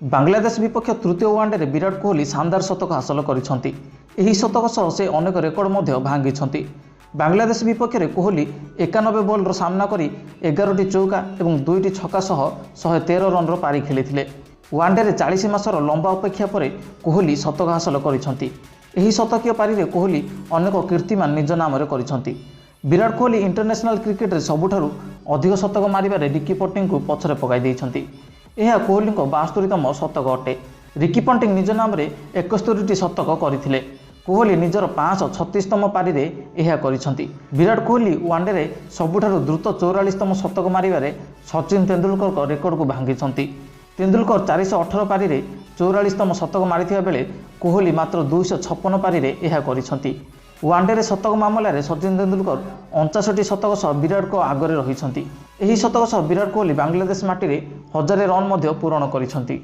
बांग्लादेश विपक्ष तृतीय वनडे विराट कोहली शानदार शतक हासिल करछंती। एही शतक सह से अनेक रेकर्ड मध्य भांगिछंती। बांग्लादेश विपक्ष में कोहली 91 बॉल सामना करी 11टी चौका और 2टी छक्का सह 113 रन पारी खेली। वनडे 40 मासर लंबा अपेक्षा पर कोहली शतक हासिल करछंती। एही शतकीय पारी रे कोहली अनेक कीर्तिमान निज नाम करछंती। विराट कोहली इंटरनेशनल क्रिकेट रे सबुठारु अधिक शतक मारिबारे रिकी पॉन्टिंग को पछरे पकाई दैछंती। यह कोहली 72तम शतक अटे। रिकी पॉन्टिंग निज नाम 71टी शतक करथिले। कोहली निजर 536तम पारी रे यह करिसंती। विराट कोहली वनडे रे सबुठारु द्रुत 44तम शतक मारिबारे सचिन तेंदुलकर को रेकर्ड को भांगिसंती। तेंदुलकर 418 पारी रे 44तम शतक मारिथिबा बेले कोहली मात्र 256 पारी रे यह करिसंती। वनडे रे शतक मामला रे सचिन तेंदुलकर 59टी शतक सह विराट को आगरे रहिसंती। एही शतक सह विराट कोहली बांग्लादेश माटी रे 1000 रन मध्य पूरण करिसंती।